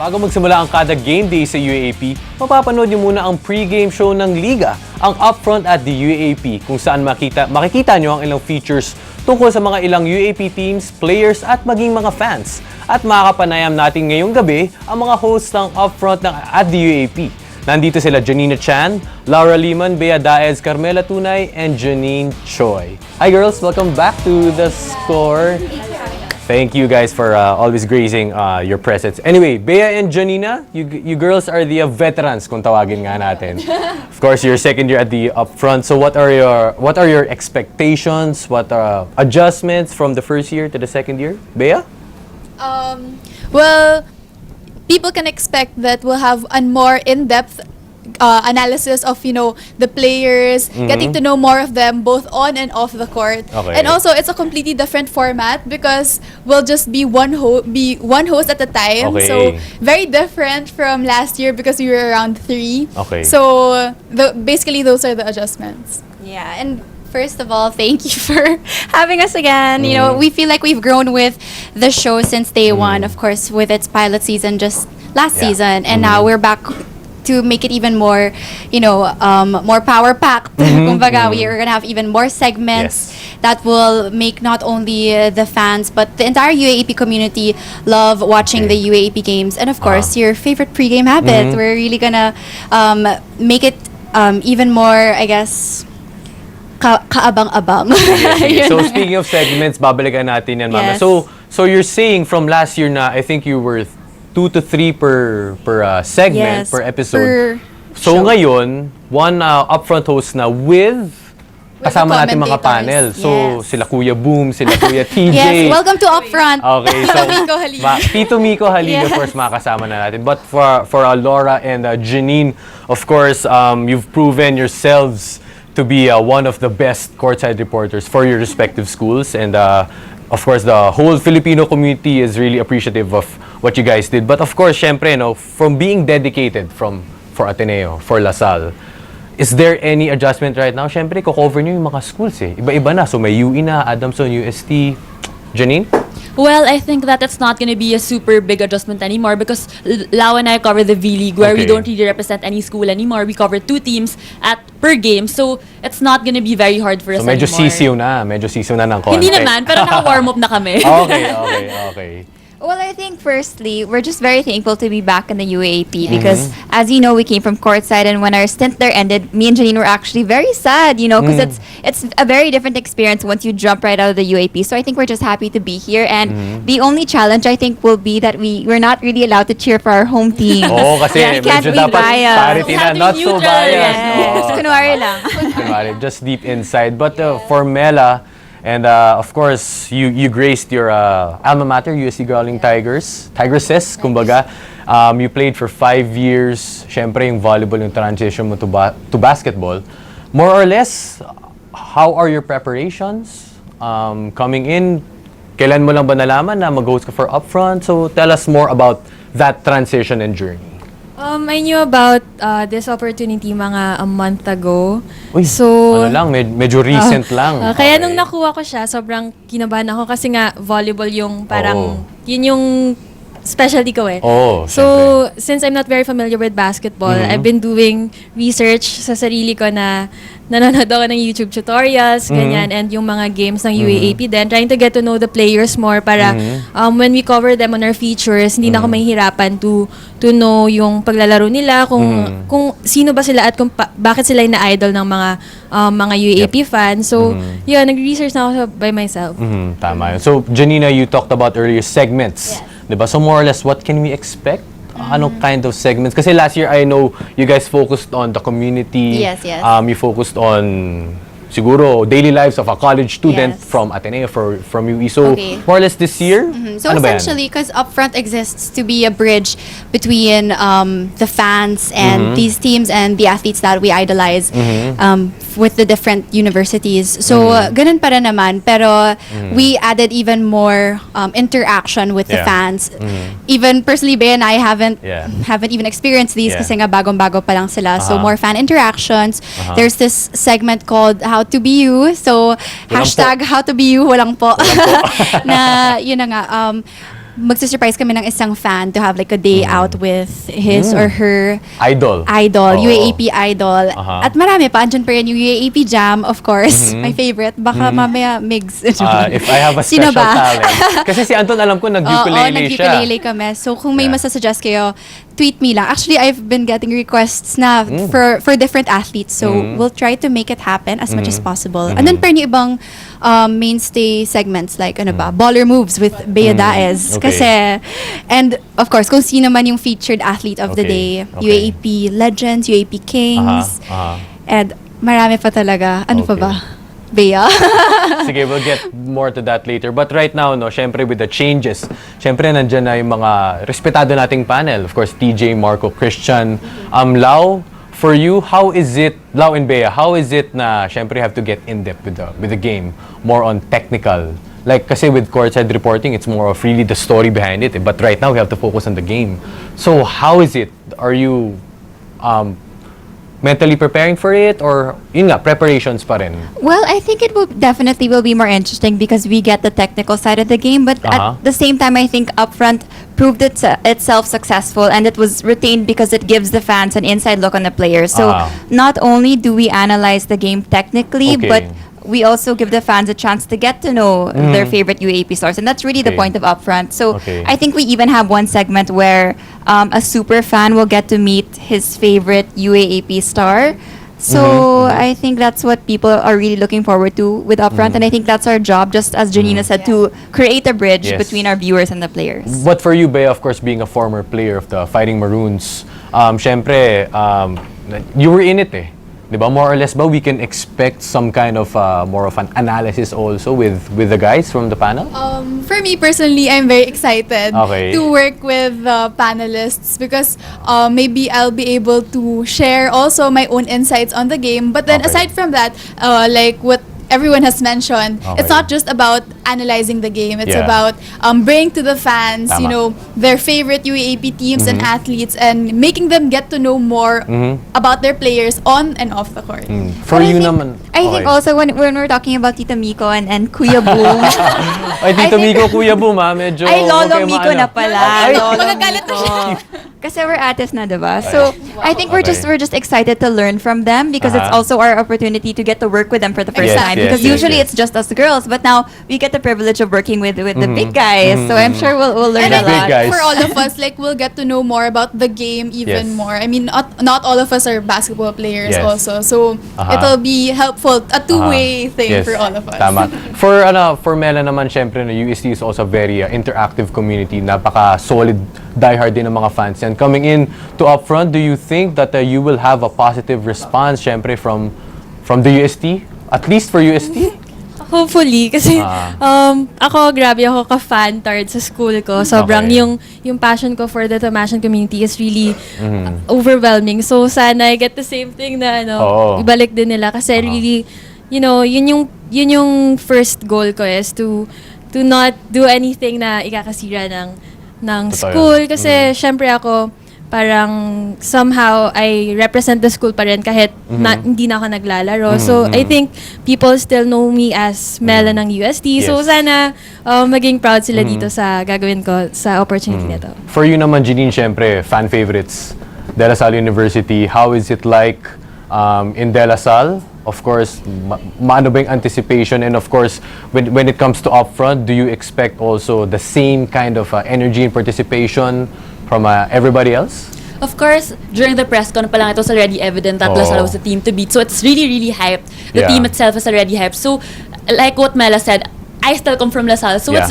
Bago magsimula ang kada game day sa UAAP, mapapanood niyo muna ang pre-game show ng Liga, ang Upfront at the UAAP, kung saan makikita niyo ang ilang features tungkol sa mga ilang UAAP teams, players at maging mga fans. At makakapanayam natin ngayong gabi ang mga hosts ng Upfront at the UAAP. Nandito sila Janeena Chan, Lehmann, Bea Daez, Carmela Tunay, and Jeanine Tsoi. Hi girls, welcome back to The Score. Thank you guys for always gracing your presence. Anyway, Bea and Janeena, you girls are the veterans kung tawagin nga natin. Of course, you're second year at the Upfront. So what are your expectations? What adjustments from the first year to the second year? Bea? Well, people can expect that we'll have a more in-depth analysis of, the players, getting to know more of them both on and off the court. Okay. And also, it's a completely different format because we'll just be one host at a time. Okay. So, very different from last year because we were around 3. Okay. So, basically, those are the adjustments. Yeah, and first of all, thank you for having us again. You know, we feel like we've grown with the show since day one, of course, with its pilot season just last season. And now we're back to make it even more, more power-packed. Kumbaga, we're gonna have even more segments that will make not only the fans, but the entire UAAP community love watching the UAAP games. And of course, your favorite pregame habit. We're really gonna make it even more, I guess, kaabang-abang. Okay. So speaking of segments, babalikan natin yan, Mama. Yes. So you're saying from last year na I think you were 2 to 3 per segment, Yes, per episode. per So show. ngayon, one Upfront host na with kasama the natin mga panel. commentators. So Yes. sila Kuya Boom, sila Kuya TJ. Yes, welcome to Upfront. Okay, so Tito Miko Halili. Tito Miko Halili, of course, makakasama na natin. But for Laura and Jeanine, of course, you've proven yourselves to be one of the best courtside reporters for your respective schools. And of course, the whole Filipino community is really appreciative of what you guys did. But of course, syempre, from being dedicated for Ateneo, for LaSalle, is there any adjustment right now? Syempre, ko-cover nyo yung mga schools eh. Iba-iba na. So may UE na, Adamson, UST. Janine? Well, I think that it's not going to be a super big adjustment anymore because Lau and I cover the V-League where we Okay. don't really represent any school anymore. We cover 2 teams per game. So, it's not going to be very hard for us So medyo anymore. sisiw na. Medyo sisiw na ng konti. Hindi naman, pero naka-warm up na kami. Okay. Well, I think firstly, we're just very thankful to be back in the UAAP because, as you know, we came from courtside, and when our stint there ended, me and Jeanine were actually very sad, because it's a very different experience once you jump right out of the UAAP. So I think we're just happy to be here, and the only challenge I think will be that we're not really allowed to cheer for our home team. Oo, kasi Yeah, can't medyo be dapat biased. parity na, We have to be not so neutral, biased. Yes, kunwari lang. Kunwari, just deep inside. But for Mela, and of course, you graced your alma mater, USC Growling Tigresses, kumbaga. You played for 5 years. Siyempre, yung volleyball, yung transition mo to basketball. More or less, how are your preparations? Coming in, kailan mo lang ba nalaman na mag-host ka for Upfront? So tell us more about that transition and journey. I knew about this opportunity mga a month ago. Uy, so, ano lang, medyo recent lang. kaya Okay. nung nakuha ko siya, sobrang kinabahan ako kasi nga volleyball yung parang, Oo. yun yung specialty ko eh. Oo, So, since I'm not very familiar with basketball, I've been doing research sa sarili ko na nanonood ako ng YouTube tutorials, ganyan, and yung mga games ng UAAP din, trying to get to know the players more para when we cover them on our features, hindi na ako mahihirapan to know yung paglalaro nila, kung sino ba sila at kung bakit sila yung na-idol ng mga UAAP fans. So, yun, nag-research na ako by myself. Tama yun. So, Janeena, you talked about earlier segments. Diba? So, more or less, what can we expect? Anong kind of segments? Kasi last year, I know you guys focused on the community. Yes. You focused on, siguro, daily lives of a college student Yes. from Ateneo, from UE. So, Okay. more or less this year, So ano ba yan? essentially, because Upfront exists to be a bridge between the fans and these teams and the athletes that we idolize with the different universities. So, ganun pa rin naman. Pero we added even more interaction with the Yeah. fans. Even personally, Bea and I haven't even experienced these Yeah. kasi nga bagong-bago pa lang sila. So, Uh-huh. more fan interactions. There's this segment called How to Be You. So, Walang hashtag How to Be You, walang po. Na, yun na nga, magsusurprise kami ng isang fan to have like a day out with his or her Idol. Oo. UAAP idol. Aha. At marami pa. Andyan pa rin yung UAAP Jam, of course. My favorite. Baka mamaya Migs. If I have a Sino special ba? talent. Kasi si Anton, alam ko, Oo, nag-ukulele siya. nag-ukulele kami. So kung may Yeah. masasuggest kayo, tweet me lang. Actually, I've been getting requests na for different athletes. So we'll try to make it happen as much as possible. And then pa rin yung ibang mainstay segments like baller moves with Bea Daez. Okay. Kasi, and of course, kung sino man yung featured athlete of the day, Okay. UAAP Legends, UAAP Kings, and marami pa talaga. Ano pa Okay. ba? Bea? Sige, we'll get more to that later. But right now, no, syempre with the changes, syempre nandyan na yung mga respetado nating panel. Of course, TJ, Marco, Christian, Lau. For you, how is it, Lau and Bea, how is it na syempre have to get in-depth with the game, more on technical? Like, kasi with courtside reporting, it's more of really the story behind it. But right now, we have to focus on the game. So, how is it? Are you mentally preparing for it? Or, yun nga, preparations pa rin? Well, I think it will definitely will be more interesting because we get the technical side of the game, but Uh-huh. at the same time, I think Upfront proved itself successful, and it was retained because it gives the fans an inside look on the players. So not only do we analyze the game technically, Okay. but we also give the fans a chance to get to know their favorite UAP stars, and that's really the Okay. point of Upfront. So Okay. I think we even have one segment where a super fan will get to meet his favorite UAAP star. So I think that's what people are really looking forward to with Upfront, and I think that's our job, just as Janeena said, to create a bridge Yes. between our viewers and the players. But for you, Bea, of course, being a former player of the Fighting Maroons, syempre, you were in it eh. Diba? More or less ba, we can expect some kind of more of an analysis also with the guys from the panel? For me personally, I'm very excited Okay. to work with the panelists because maybe I'll be able to share also my own insights on the game. But then Okay. aside from that, like what everyone has mentioned, Okay. it's not just about analyzing the game. It's Yeah. about bringing to the fans, Tama. their favorite UAAP teams and athletes and making them get to know more about their players on and off the court. For But you I think, naman. I think also when we're talking about Tita Miko and Kuya Boom, Ay, Tito I think- Miko, Kuya Boom, medyo... ay, Lolo okay, Miko na pala. Ay, Lolo Magagalit na siya. Kasi we're artists na, diba? So, I think we're Okay. just excited to learn from them because it's also our opportunity to get to work with them for the first Yes, time. yes, Because yes, usually yes. it's just us girls, but now we get the privilege of working with the big guys. So I'm sure we'll learn And a I Big think lot. guys. for all of us, like we'll get to know more about the game Yes. even more. I mean, not all of us are basketball players Yes. also, so Aha. it'll be helpful, a two-way thing Yes, for all of us. Tama. For Mela naman, syempre, no, UST is also a very interactive community. Napaka-solid, diehard din ng mga fans. And coming in to Upfront, do you think that you will have a positive response, syempre, from the UST? At least for UST? Hopefully, kasi ako, grabe ako ka-fan-tard sa school ko. Sobrang Okay. yung passion ko for the Tamashan community is really overwhelming. So, sana I get the same thing na Oo. ibalik din nila. Kasi really, yun yung first goal ko is to not do anything na ikakasira ng Totoo school. yan. Kasi, syempre ako, parang somehow I represent the school pa rin kahit hindi na ako naglalaro. So I think people still know me as Mela ng UST. So Yes. sana maging proud sila dito sa gagawin ko sa opportunity na to. For you naman, Jeanine, syempre, fan favorites, De La Salle University, how is it like in De La Salle? Of course, maano ba yung anticipation? And of course, when it comes to Upfront, do you expect also the same kind of energy and participation from everybody else? Of course, during the press con pa lang, it was already evident that Oo. LaSalle was the team to beat. So it's really, really hyped. The Yeah. team itself is already hyped. So, like what Mela said, I still come from LaSalle. So Yeah. it's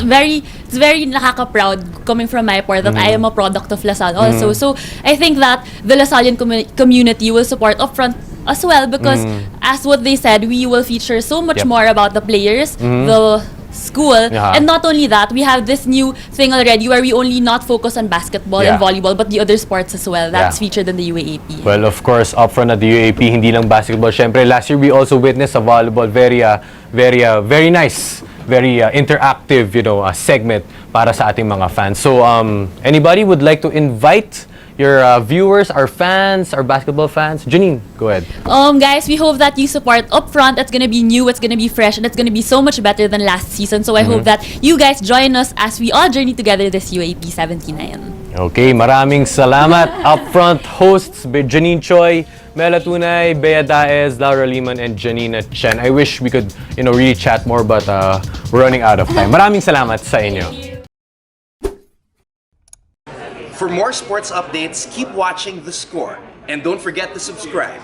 very nakaka-proud coming from my part that I am a product of LaSalle also. So I think that the LaSallian community will support Upfront as well because as what they said, we will feature so much Yep. more about the players, the school, Yeah. and not only that, we have this new thing already where we only not focus on basketball Yeah. and volleyball but the other sports as well. That's Yeah. featured in the UAAP. Well, of course, Upfront at the UAP, hindi lang basketball. Syempre, last year we also witnessed a volleyball, very nice, very interactive, segment para sa ating mga fans. So, anybody would like to invite your viewers, our fans, our basketball fans? Jeanine, go ahead. Guys, we hope that you support Upfront. It's gonna be new, it's gonna be fresh, and it's gonna be so much better than last season. So I hope that you guys join us as we all journey together this UAAP 79. Okay, maraming salamat. Upfront hosts Jeanine Tsoi, Carmela Tunay, Bea Daez, Lehmann, and Janeena Chan. I wish we could, really chat more, but we're running out of time. Maraming salamat sa inyo. For more sports updates, keep watching The Score. And don't forget to subscribe.